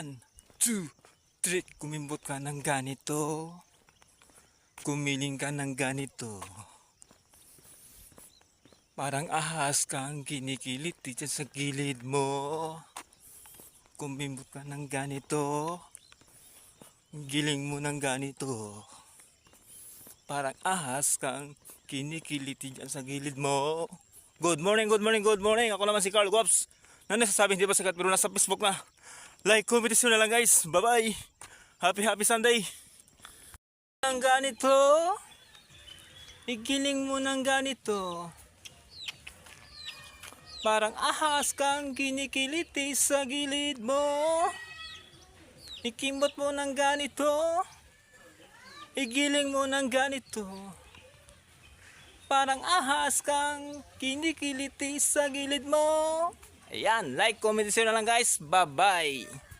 1, 2, 3. Kumimbot ka ng ganito. Kumiling ka ng ganito. Parang ahas kang kinikiliti dyan sa gilid mo. Kumimbot ka ng ganito. Giling mo ng ganito. Parang ahas kang kinikiliti dyan sa gilid mo. Good morning, good morning, good morning. Ako naman si Carl Guaps. Na nasasabi hindi ba sikat pero nasa Facebook na. Like, comment, na lang guys. Bye bye. Happy Sunday. Ng ganito. Igiling mo ng ganito. Parang ahas kang kinikiliti sa gilid mo. Ikimbot mo ng ganito. Igiling mo ng ganito. Parang ahas kang kinikiliti sa gilid mo. Ayan, like, comment, na lang guys. Bye bye.